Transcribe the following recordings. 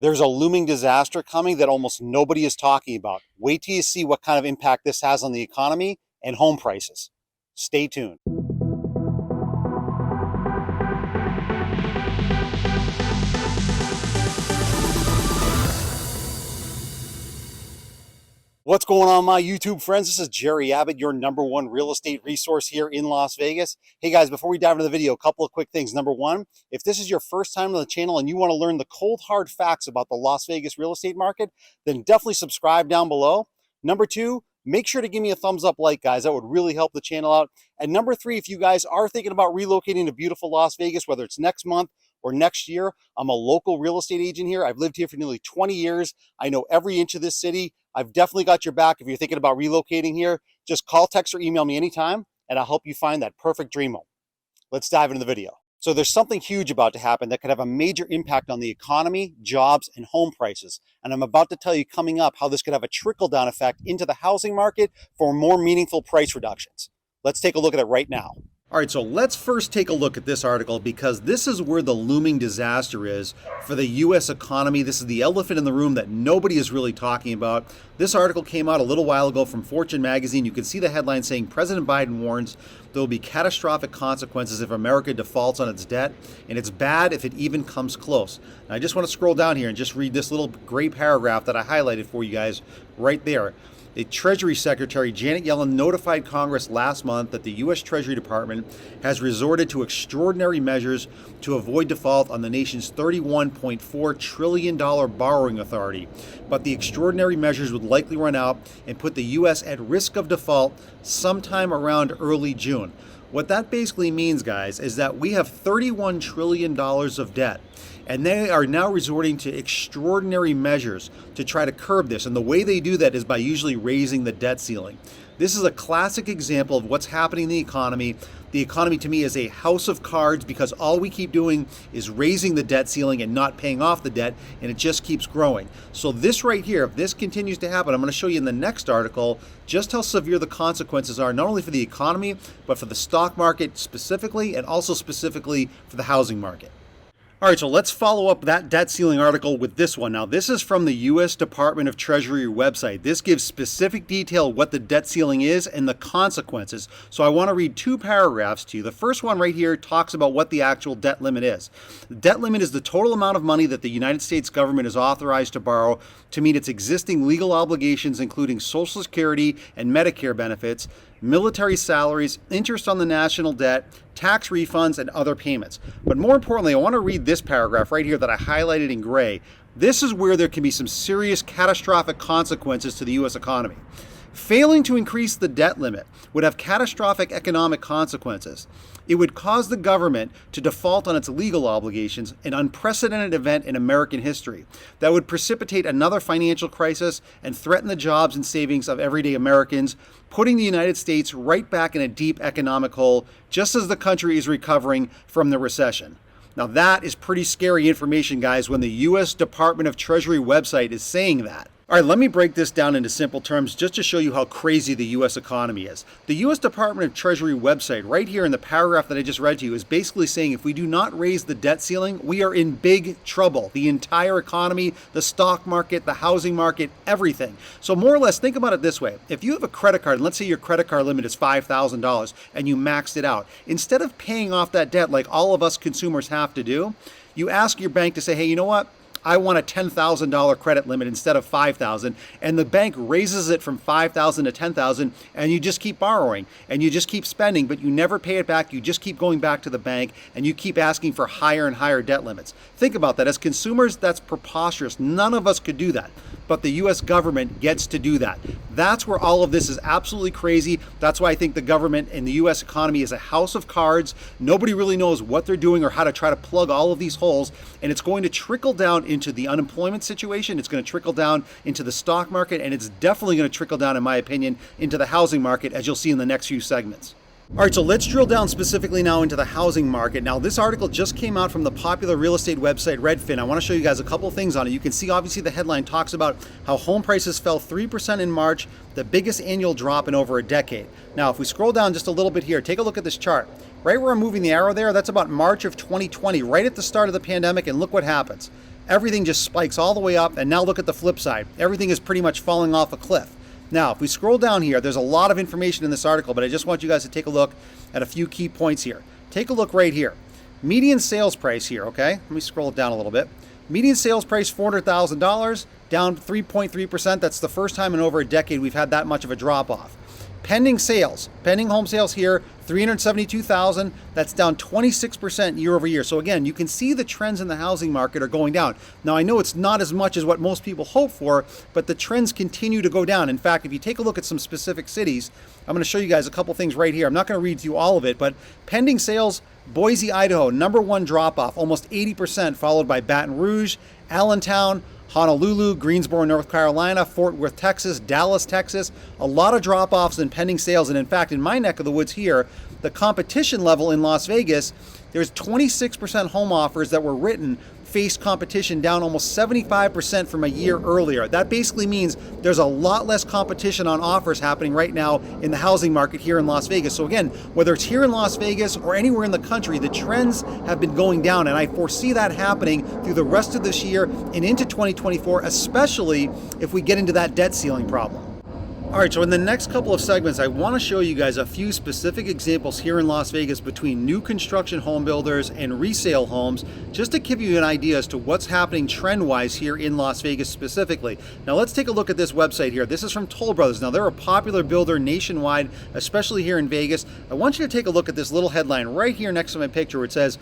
There's a looming disaster coming that almost nobody is talking about. Wait till you see what kind of impact this has on the economy and home prices. Stay tuned. What's going on, my YouTube friends? This is Jerry Abbott, your #1 real estate resource here in Las Vegas. Hey guys, before we dive into the video, a couple of quick things. Number one, if this is your first time on the channel and you want to learn the cold hard facts about the Las Vegas real estate market, then definitely subscribe down below. Number two, make sure to give me a thumbs up like, guys. That would really help the channel out. And number three, if you guys are thinking about relocating to beautiful Las Vegas, whether it's next month or next year, I'm a local real estate agent here. I've lived here for nearly 20 years. I know every inch of this city. I've definitely got your back if you're thinking about relocating here. Just call, text, or email me anytime, and I'll help you find that perfect dream home. Let's dive into the video. So there's something huge about to happen that could have a major impact on the economy, jobs, and home prices. And I'm about to tell you coming up how this could have a trickle-down effect into the housing market for more meaningful price reductions. Let's take a look at it right now. All right, so let's first take a look at this article because this is where the looming disaster is for the U.S. economy. This is the elephant in the room that nobody is really talking about. This article came out a little while ago from Fortune magazine. You can see the headline saying President Biden warns there will be catastrophic consequences if America defaults on its debt, and it's bad if it even comes close. Now, I just want to scroll down here and just read this little gray paragraph that I highlighted for you guys right there. The Treasury Secretary Janet Yellen notified Congress last month that the U.S. Treasury Department has resorted to extraordinary measures to avoid default on the nation's $31.4 trillion borrowing authority. But the extraordinary measures would likely run out and put the U.S. at risk of default sometime around early June. What that basically means, guys, is that we have $31 trillion of debt. And they are now resorting to extraordinary measures to try to curb this. And the way they do that is by usually raising the debt ceiling. This is a classic example of what's happening in the economy. The economy to me is a house of cards because all we keep doing is raising the debt ceiling and not paying off the debt, and it just keeps growing. So this right here, if this continues to happen, I'm going to show you in the next article just how severe the consequences are, not only for the economy, but for the stock market specifically, and also specifically for the housing market. All right, so let's follow up that debt ceiling article with this one. Now, this is from the U.S. Department of Treasury website. This gives specific detail what the debt ceiling is and the consequences. So I want to read two paragraphs to you. The first one right here talks about what the actual debt limit is. The debt limit is the total amount of money that the United States government is authorized to borrow to meet its existing legal obligations, including Social Security and Medicare benefits, military salaries, interest on the national debt, tax refunds, and other payments. But more importantly, I want to read this paragraph right here that I highlighted in gray. This is where there can be some serious catastrophic consequences to the U.S. economy. Failing to increase the debt limit would have catastrophic economic consequences. It would cause the government to default on its legal obligations, an unprecedented event in American history that would precipitate another financial crisis and threaten the jobs and savings of everyday Americans, putting the United States right back in a deep economic hole just as the country is recovering from the recession. Now that is pretty scary information, guys, when the U.S. Department of Treasury website is saying that. All right, let me break this down into simple terms just to show you how crazy the U.S. economy is. The U.S. Department of Treasury website, right here in the paragraph that I just read to you, is basically saying if we do not raise the debt ceiling, we are in big trouble. The entire economy, the stock market, the housing market, everything. So more or less, think about it this way. If you have a credit card, and let's say your credit card limit is $5,000 and you maxed it out, instead of paying off that debt like all of us consumers have to do, you ask your bank to say, hey, you know what? I want a $10,000 credit limit instead of $5,000, and the bank raises it from $5,000 to $10,000, and you just keep borrowing and you just keep spending, but you never pay it back. You just keep going back to the bank and you keep asking for higher and higher debt limits. Think about that. As consumers, that's preposterous. None of us could do that, but the U.S. government gets to do that. That's where all of this is absolutely crazy. That's why I think the government and the U.S. economy is a house of cards. Nobody really knows what they're doing or how to try to plug all of these holes, and it's going to trickle down into the unemployment situation. It's going to trickle down into the stock market, and it's definitely going to trickle down, in my opinion, into the housing market, as you'll see in the next few segments. All right, so let's drill down specifically now into the housing market. Now, this article just came out from the popular real estate website Redfin. I want to show you guys a couple things on it. You can see, obviously, the headline talks about how home prices fell 3% in March, the biggest annual drop in over a decade. Now, if we scroll down just a little bit here, take a look at this chart. Right where I'm moving the arrow there, that's about March of 2020, right at the start of the pandemic, and look what happens. everything just spikes all the way up. And now look at the flip side. Everything is pretty much falling off a cliff. Now, if we scroll down here, there's a lot of information in this article, but I just want you guys to take a look at a few key points here. Take a look right here. Median sales price here, okay? Let me scroll it down a little bit. Median sales price, $400,000, down 3.3%. That's the first time in over a decade we've had that much of a drop off. Pending sales, pending home sales here, 372,000. That's down 26% year over year. So again, you can see the trends in the housing market are going down. Now, I know it's not as much as what most people hope for, but the trends continue to go down. In fact, if you take a look at some specific cities, I'm going to show you guys a couple things right here. I'm not going to read through all of it, but pending sales, Boise, Idaho, #1 drop off, almost 80%, followed by Baton Rouge, Allentown, Honolulu, Greensboro, North Carolina, Fort Worth, Texas, Dallas, Texas. A lot of drop-offs in pending sales. And in fact, in my neck of the woods here, the competition level in Las Vegas, there's 26% home offers that were written faced competition down almost 75% from a year earlier. That basically means there's a lot less competition on offers happening right now in the housing market here in Las Vegas. So again, whether it's here in Las Vegas or anywhere in the country, the trends have been going down, and I foresee that happening through the rest of this year and into 2024, especially if we get into that debt ceiling problem. All right, so in the next couple of segments, I want to show you guys a few specific examples here in Las Vegas between new construction home builders and resale homes, just to give you an idea as to what's happening trend-wise here in Las Vegas specifically. Now let's take a look at this website here. This is from Toll Brothers. Now they're a popular builder nationwide, especially here in Vegas. I want you to take a look at this little headline right here next to my picture where it says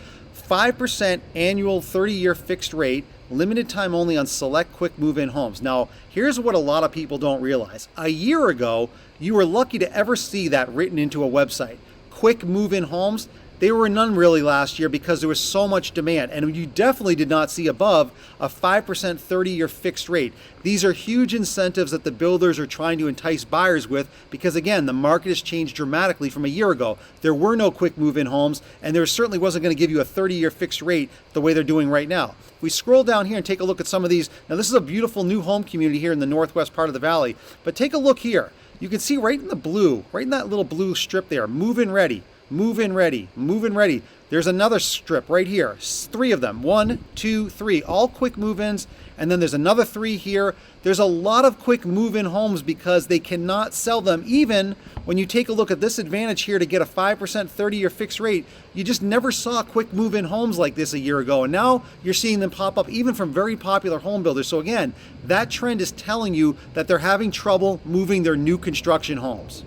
5% annual 30-year fixed rate, limited time only on select quick move-in homes. Now, here's what a lot of people don't realize. A year ago, you were lucky to ever see that written into a website. Quick move-in homes, they were none really last year because there was so much demand, and you definitely did not see above a 5% 30-year fixed rate. These are huge incentives that the builders are trying to entice buyers with because, again, the market has changed dramatically from a year ago. There were no quick move-in homes, and there certainly wasn't going to give you a 30-year fixed rate the way they're doing right now. If we scroll down here and take a look at some of these, now this is a beautiful new home community here in the northwest part of the valley, but take a look here. You can see right in the blue, right in that little blue strip there, move-in ready. Move in ready, move in ready. There's another strip right here, 3 of them, 1, 2, 3, all quick move-ins, and then there's another 3 here. There's a lot of quick move-in homes because they cannot sell them. Even when you take a look at this advantage here to get a 5% 30-year fixed rate, you just never saw quick move-in homes like this a year ago, and now you're seeing them pop up even from very popular home builders. So again, that trend is telling you that they're having trouble moving their new construction homes.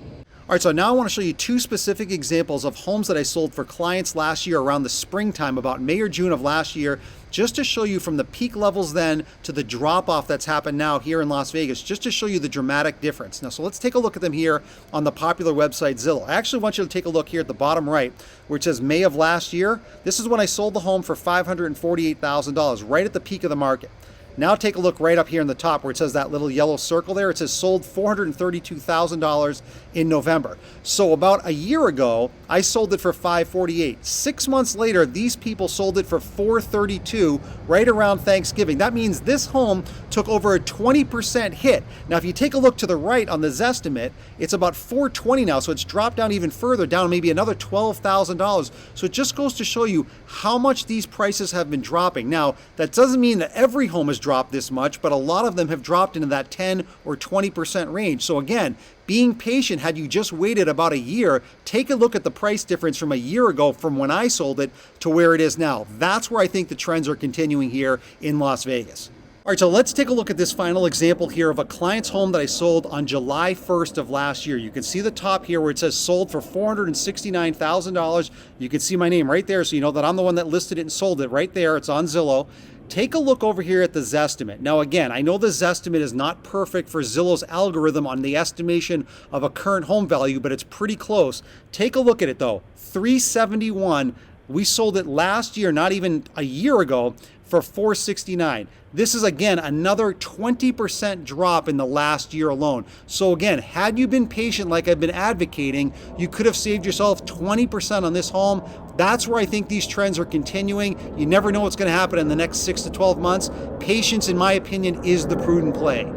All right, so now I want to show you 2 specific examples of homes that I sold for clients last year around the springtime, about May or June of last year, just to show you from the peak levels then to the drop-off that's happened now here in Las Vegas, just to show you the dramatic difference. Now, so let's take a look at them here on the popular website Zillow. I actually want you to take a look here at the bottom right where it says May of last year. This is when I sold the home for $548,000, right at the peak of the market. Now take a look right up here in the top where it says that little yellow circle there. It says sold $432,000 in November. So about a year ago, I sold it for $548,000. 6 months later, these people sold it for $432,000 right around Thanksgiving. That means this home took over a 20% hit. Now, if you take a look to the right on the Zestimate, it's about $420,000 now, so it's dropped down even further, down maybe another $12,000. So it just goes to show you how much these prices have been dropping. Now, that doesn't mean that every home is dropped this much, but a lot of them have dropped into that 10 or 20% range. So again, being patient, had you just waited about a year, take a look at the price difference from a year ago from when I sold it to where it is now. That's where I think the trends are continuing here in Las Vegas. All right, so let's take a look at this final example here of a client's home that I sold on July 1st of last year. You can see the top here where it says sold for $469,000. You can see my name right there, so you know that I'm the one that listed it and sold it right there. It's on Zillow. Take a look over here at the Zestimate. Now again, I know the Zestimate is not perfect for Zillow's algorithm on the estimation of a current home value, but it's pretty close. Take a look at it though, $371,000. We sold it last year, not even a year ago, for $469,000. This is again another 20% drop in the last year alone. So again, had you been patient like I've been advocating, you could have saved yourself 20% on this home. That's where I think these trends are continuing. You never know what's going to happen in the next 6 to 12 months. Patience, in my opinion, is the prudent play.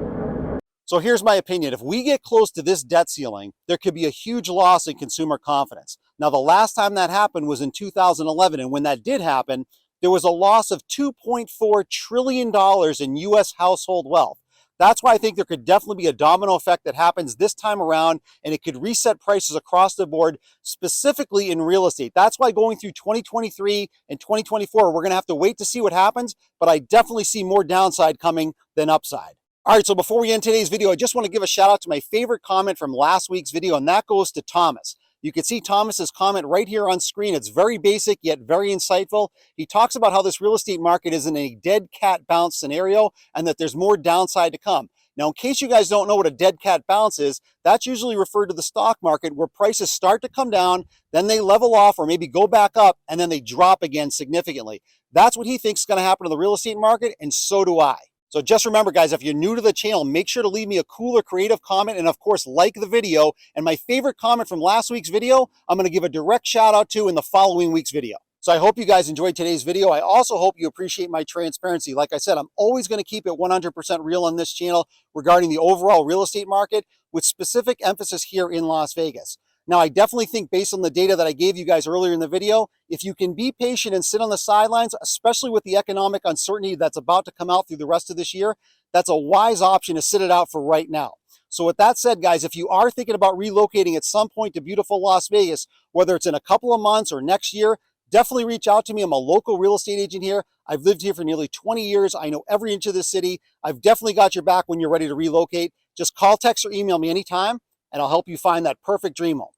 So here's my opinion. If we get close to this debt ceiling, there could be a huge loss in consumer confidence. Now, the last time that happened was in 2011, and when that did happen, there was a loss of $2.4 trillion in US household wealth. That's why I think there could definitely be a domino effect that happens this time around, and it could reset prices across the board, specifically in real estate. That's why going through 2023 and 2024, we're going to have to wait to see what happens, but I definitely see more downside coming than upside. All right, so before we end today's video, I just want to give a shout out to my favorite comment from last week's video, and that goes to Thomas. You can see Thomas's comment right here on screen. It's very basic, yet very insightful. He talks about how this real estate market is in a dead cat bounce scenario and that there's more downside to come. Now, in case you guys don't know what a dead cat bounce is, that's usually referred to the stock market where prices start to come down, then they level off or maybe go back up, and then they drop again significantly. That's what he thinks is going to happen to the real estate market, and so do I. So just remember, guys, if you're new to the channel, make sure to leave me a cool or creative comment, and of course, like the video. And my favorite comment from last week's video, I'm going to give a direct shout out to in the following week's video. So I hope you guys enjoyed today's video. I also hope you appreciate my transparency. Like I said, I'm always going to keep it 100% real on this channel regarding the overall real estate market, with specific emphasis here in Las Vegas. Now, I definitely think based on the data that I gave you guys earlier in the video, if you can be patient and sit on the sidelines, especially with the economic uncertainty that's about to come out through the rest of this year, that's a wise option to sit it out for right now. So with that said, guys, if you are thinking about relocating at some point to beautiful Las Vegas, whether it's in a couple of months or next year, definitely reach out to me. I'm a local real estate agent here. I've lived here for nearly 20 years. I know every inch of this city. I've definitely got your back when you're ready to relocate. Just call, text, or email me anytime, and I'll help you find that perfect dream home.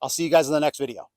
I'll see you guys in the next video.